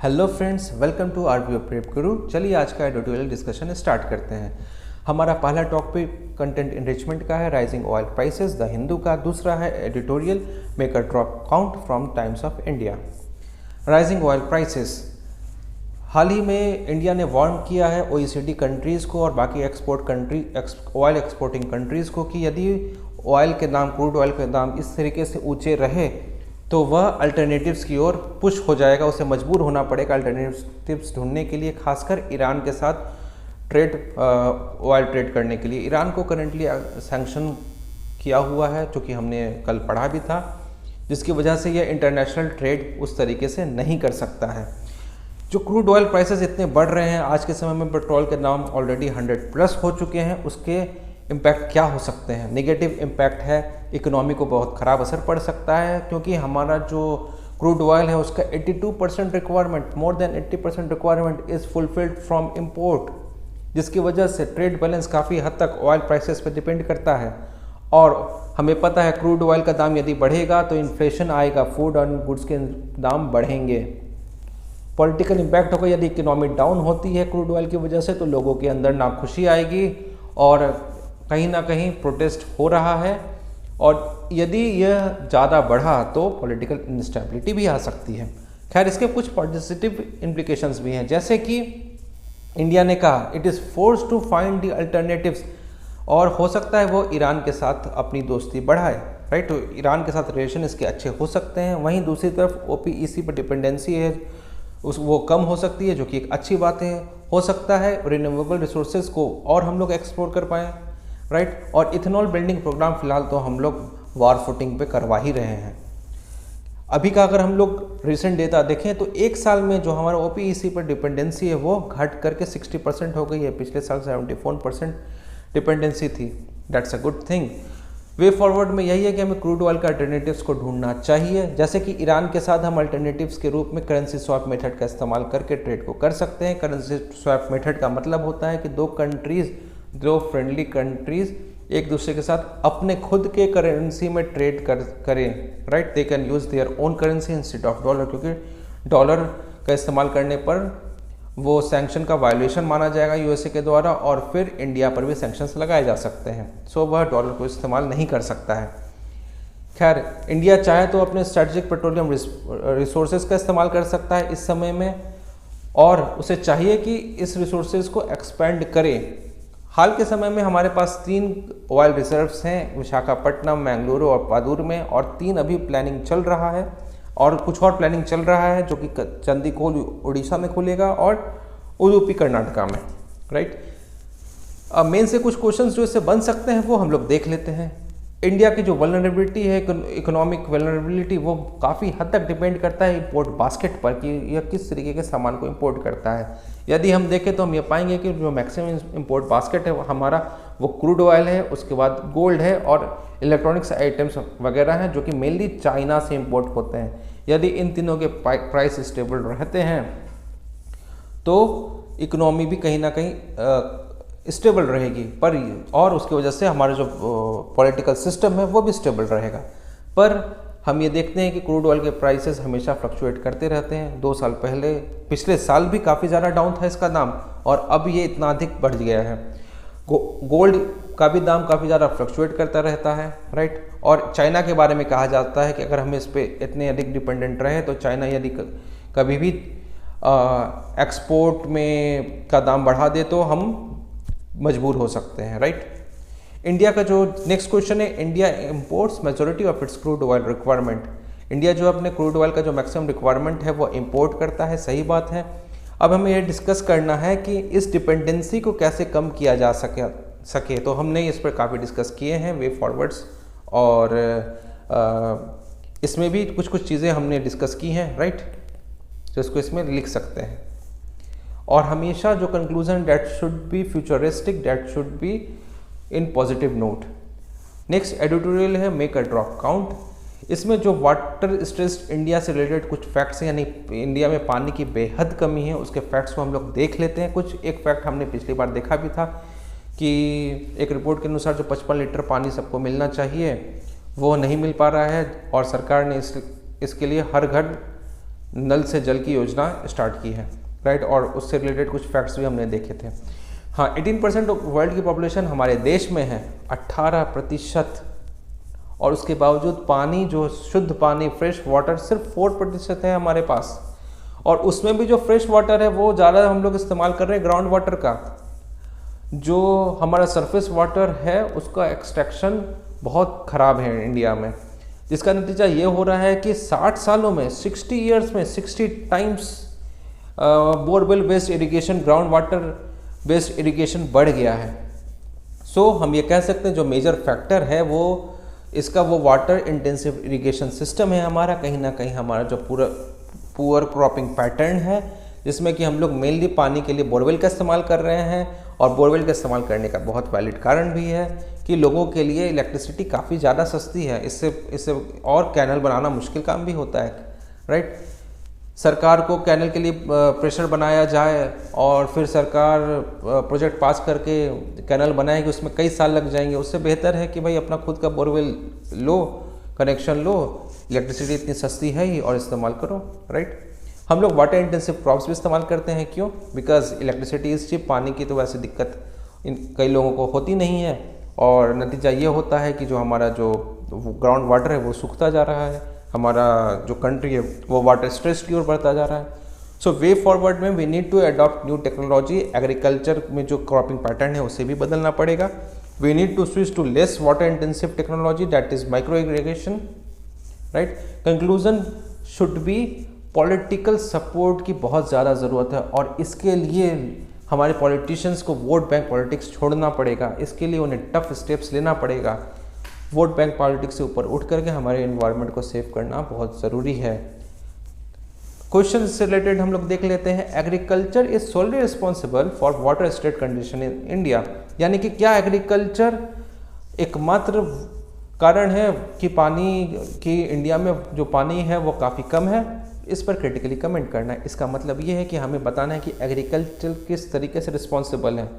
Hello friends, welcome to RBO prep guru. चलिए आज का एडिटोरियल डिस्कशन स्टार्ट करते हैं। हमारा पहला टॉपिक कंटेंट इनरिचमेंट का है, rising oil prices the Hindu का। दूसरा है editorial make a drop count from Times of India. Rising oil prices, हाल ही में इंडिया ने वार्न किया है ओईसीडी कंट्रीज़ को और बाकी ऑयल एक्सपोर्टिंग कंट्रीज़ को कि यदि ऑयल के दाम, क्रूड ऑयल के दाम इस तरीके से ऊंचे रहे तो वह अल्टरनेटिव्स की ओर पुश हो जाएगा, उसे मजबूर होना पड़ेगा अल्टरनेटिव्स ढूंढने के लिए, खासकर ईरान के साथ ऑयल ट्रेड करने के लिए। ईरान को करेंटली सैंक्शन किया हुआ है, जो कि हमने कल पढ़ा भी था, जिसकी वजह से यह इंटरनेशनल ट्रेड उस तरीके से नहीं कर सकता है। जो क्रूड ऑयल प्राइसेस इतने बढ़ रहे हैं आज के समय में, पेट्रोल के दाम ऑलरेडी 100+ हो चुके हैं, उसके इम्पैक्ट क्या हो सकते हैं? नेगेटिव इम्पैक्ट है, इकोनॉमी को बहुत ख़राब असर पड़ सकता है, क्योंकि हमारा जो क्रूड ऑयल है उसका 82% requirement, more than 80% requirement is fulfilled from import, जिसकी वजह से ट्रेड बैलेंस काफ़ी हद तक ऑयल प्राइसेस पर डिपेंड करता है। और हमें पता है क्रूड ऑयल का दाम यदि बढ़ेगा तो इन्फ्लेशन आएगा, फूड और गुड्स के दाम बढ़ेंगे। पॉलिटिकल इम्पैक्ट होगा, यदि इकोनॉमी डाउन होती है क्रूड ऑयल की वजह से तो लोगों के अंदर नाखुशी आएगी और कहीं ना कहीं प्रोटेस्ट हो रहा है, और यदि यह ज़्यादा बढ़ा तो पॉलिटिकल इंस्टेबिलिटी भी आ सकती है। खैर, इसके कुछ पॉजिटिव इम्प्लीकेशंस भी हैं, जैसे कि इंडिया ने कहा it is force to find the alternatives, और हो सकता है वो ईरान के साथ अपनी दोस्ती बढ़ाए, राइट। तो ईरान के साथ रिलेशन इसके अच्छे हो सकते हैं। वहीं दूसरी तरफ ओपीईसी पर डिपेंडेंसी है वो कम हो सकती है, जो कि एक अच्छी बात है। हो सकता है रिन्यूएबल रिसोर्सेज को और हम लोग एक्सप्लोर कर पाएँ, राइट। और इथेनॉल बिल्डिंग प्रोग्राम फिलहाल तो हम लोग वार फुटिंग पे करवा ही रहे हैं। अभी का अगर हम लोग रिसेंट डेटा देखें तो एक साल में जो हमारा ओपीईसी पर डिपेंडेंसी है वो घट करके 60% हो गई है। पिछले साल 74% डिपेंडेंसी थी। That's a good thing. Way forward में यही है कि हमें क्रूड ऑयल का अल्टरनेटिव्स को ढूंढना चाहिए, जैसे कि ईरान के साथ हम अल्टरनेटिव्स के रूप में करेंसी स्वैप मेथड का इस्तेमाल करके ट्रेड को कर सकते हैं। करेंसी स्वैप मेथड का मतलब होता है कि दो फ्रेंडली कंट्रीज एक दूसरे के साथ अपने खुद के करेंसी में ट्रेड करें, right. They can use their own currency instead of dollar, क्योंकि डॉलर का इस्तेमाल करने पर वो सैंक्शन का वायलेशन माना जाएगा यूएसए के द्वारा, और फिर इंडिया पर भी सैंक्शंस लगाए जा सकते हैं। सो वह डॉलर को इस्तेमाल नहीं कर सकता है। खैर, इंडिया चाहे तो अपने स्ट्रेटेजिक पेट्रोलियम रिसोर्सेज का इस्तेमाल कर सकता है इस समय में, और उसे चाहिए कि इस रिसोर्सेज को एक्सपेंड करे। हाल के समय में हमारे पास 3 ऑयल रिजर्व्स हैं, विशाखापट्टनम, मैंगलुरु और पादुर में, और 3 अभी प्लानिंग चल रहा है, और कुछ और प्लानिंग चल रहा है जो कि चंदीकोल उड़ीसा में खुलेगा और उडुपी कर्नाटका में, राइट। अब मेन से कुछ क्वेश्चंस जो इससे बन सकते हैं वो हम लोग देख लेते हैं। इंडिया की जो वल्नरेबिलिटी है, इकोनॉमिक वल्नरेबिलिटी, वो काफ़ी हद तक डिपेंड करता है इंपोर्ट बास्केट पर कि यह किस तरीके के सामान को इंपोर्ट करता है। यदि हम देखें तो हम ये पाएंगे कि जो मैक्सिमम इंपोर्ट बास्केट है हमारा, वो क्रूड ऑयल है, उसके बाद गोल्ड है और इलेक्ट्रॉनिक्स आइटम्स वगैरह हैं, जो कि मेनली चाइना से इंपोर्ट होते हैं। यदि इन तीनों के प्राइस स्टेबल रहते हैं तो इकोनॉमी भी कहीं ना कहीं स्टेबल रहेगी, पर और उसकी वजह से हमारा जो पॉलिटिकल सिस्टम है वो भी स्टेबल रहेगा। पर हम ये देखते हैं कि क्रूड ऑयल के प्राइसेस हमेशा फ्लक्चुएट करते रहते हैं। 2 साल पहले, पिछले साल भी काफ़ी ज़्यादा डाउन था इसका दाम, और अब ये इतना अधिक बढ़ गया है। गोल्ड का भी दाम काफ़ी ज़्यादा फ्लक्चुएट करता रहता है, राइट। और चाइना के बारे में कहा जाता है कि अगर हम इस पर इतने अधिक डिपेंडेंट रहे तो चाइना यदि कभी भी एक्सपोर्ट में का दाम बढ़ा दे तो हम मजबूर हो सकते हैं, राइट। इंडिया का जो नेक्स्ट क्वेश्चन है, India imports majority of its crude oil requirement. India जो अपने क्रूड ऑयल का जो मैक्सिमम रिक्वायरमेंट है वो इंपोर्ट करता है, सही बात है। अब हमें ये डिस्कस करना है कि इस डिपेंडेंसी को कैसे कम किया जा सके। तो हमने इस पर काफ़ी डिस्कस किए हैं, वे फॉरवर्ड्स, और इसमें भी कुछ चीज़ें हमने डिस्कस की हैं, राइट, तो इसको इसमें लिख सकते हैं। और हमेशा जो conclusion that should be futuristic, that should be in positive note. Next editorial है मेक अ ड्रॉप काउंट। इसमें जो वाटर स्ट्रेस्ड इंडिया से रिलेटेड कुछ फैक्ट्स हैं, यानी इंडिया में पानी की बेहद कमी है, उसके फैक्ट्स को हम लोग देख लेते हैं। एक फैक्ट हमने पिछली बार देखा भी था कि एक रिपोर्ट के अनुसार जो 55 लीटर पानी सबको मिलना चाहिए वो नहीं मिल पा रहा है, और सरकार ने इसके लिए हर घर नल से जल की योजना स्टार्ट की है, राइट। और उससे रिलेटेड कुछ फैक्ट्स भी हमने देखे थे। हाँ, 18% वर्ल्ड की पॉपुलेशन हमारे देश में है, 18%, और उसके बावजूद पानी, जो शुद्ध पानी, फ्रेश वाटर सिर्फ 4% है हमारे पास। और उसमें भी जो फ्रेश वाटर है वो ज़्यादा हम लोग इस्तेमाल कर रहे हैं ग्राउंड वाटर का। जो हमारा सरफेस वाटर है उसका एक्सट्रैक्शन बहुत ख़राब है इंडिया में, जिसका नतीजा ये हो रहा है कि 60 सालों में, 60 ईयर्स में 60 times borewell based irrigation, ground water based irrigation बढ़ गया है। सो हम ये कह सकते हैं जो मेजर फैक्टर है वो इसका वो वाटर इंटेंसिव इरिगेशन सिस्टम है हमारा। कहीं ना कहीं हमारा जो पुअर क्रॉपिंग पैटर्न है, जिसमें कि हम लोग मेनली पानी के लिए बोरवेल का इस्तेमाल कर रहे हैं। और बोरवेल का इस्तेमाल करने का बहुत वैलिड कारण भी है कि लोगों के लिए इलेक्ट्रिसिटी काफ़ी ज़्यादा सस्ती है। इससे और कैनल बनाना मुश्किल काम भी होता है, राइट। सरकार को कैनल के लिए प्रेशर बनाया जाए और फिर सरकार प्रोजेक्ट पास करके कैनल बनाएगी, उसमें कई साल लग जाएंगे। उससे बेहतर है कि भाई अपना खुद का बोरवेल लो, कनेक्शन लो, इलेक्ट्रिसिटी इतनी सस्ती है ही और इस्तेमाल करो, राइट। हम लोग वाटर इंटेंसिव क्रॉप्स भी इस्तेमाल करते हैं, क्यों? Because electricity is cheap. पानी की तो वैसे दिक्कत कई लोगों को होती नहीं है, और नतीजा ये होता है कि जो हमारा जो ग्राउंड वाटर है वो सूखता जा रहा है। हमारा जो कंट्री है वो वाटर स्ट्रेस की ओर बढ़ता जा रहा है। सो वे फॉरवर्ड में we need to adopt new technology. Agriculture में जो क्रॉपिंग पैटर्न है उसे भी बदलना पड़ेगा। We need to switch to less water intensive technology, that is micro irrigation, right. Conclusion should be political support की बहुत ज़्यादा ज़रूरत है, और इसके लिए हमारे पॉलिटिशियंस को वोट बैंक पॉलिटिक्स छोड़ना पड़ेगा। इसके लिए उन्हें टफ स्टेप्स लेना पड़ेगा। वोट बैंक पॉलिटिक्स से ऊपर उठ करके हमारे एनवायरनमेंट को सेव करना बहुत ज़रूरी है। क्वेश्चन से रिलेटेड हम लोग देख लेते हैं। Agriculture is solely responsible for water state condition in India, यानी कि क्या एग्रीकल्चर एकमात्र कारण है कि पानी की इंडिया में जो पानी है वो काफ़ी कम है? इस पर क्रिटिकली कमेंट करना है। इसका मतलब ये है कि हमें बताना है कि एग्रीकल्चर किस तरीके से रिस्पॉन्सिबल है,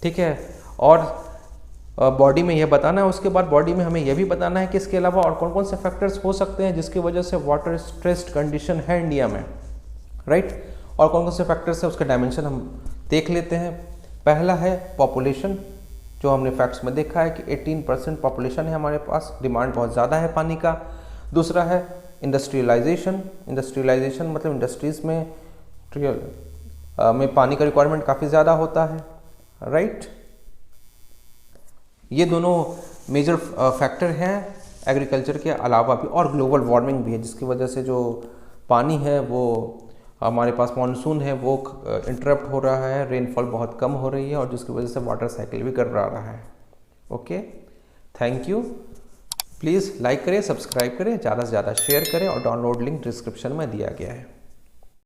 ठीक है। और बॉडी में यह बताना है। उसके बाद बॉडी में हमें यह भी बताना है कि इसके अलावा और कौन कौन से फैक्टर्स हो सकते हैं जिसकी वजह से वाटर स्ट्रेस्ड कंडीशन है इंडिया में, राइट। और कौन कौन से फैक्टर्स है उसका डायमेंशन हम देख लेते हैं। पहला है पॉपुलेशन, जो हमने फैक्ट्स में देखा है कि 18% पॉपुलेशन है हमारे पास, डिमांड बहुत ज़्यादा है पानी का। दूसरा है इंडस्ट्रियलाइजेशन। इंडस्ट्रियलाइजेशन मतलब इंडस्ट्रीज़ में पानी का रिक्वायरमेंट काफ़ी ज़्यादा होता है, राइट। ये दोनों मेजर फैक्टर हैं एग्रीकल्चर के अलावा भी, और ग्लोबल वार्मिंग भी है, जिसकी वजह से जो पानी है वो हमारे पास मानसून है वो इंटरप्ट हो रहा है, रेनफॉल बहुत कम हो रही है, और जिसकी वजह से वाटर साइकिल भी गड़बड़ा रहा है। Okay, thank you. Please like करें, सब्सक्राइब करें, ज़्यादा से ज़्यादा शेयर करें, और डाउनलोड लिंक डिस्क्रिप्शन में दिया गया है।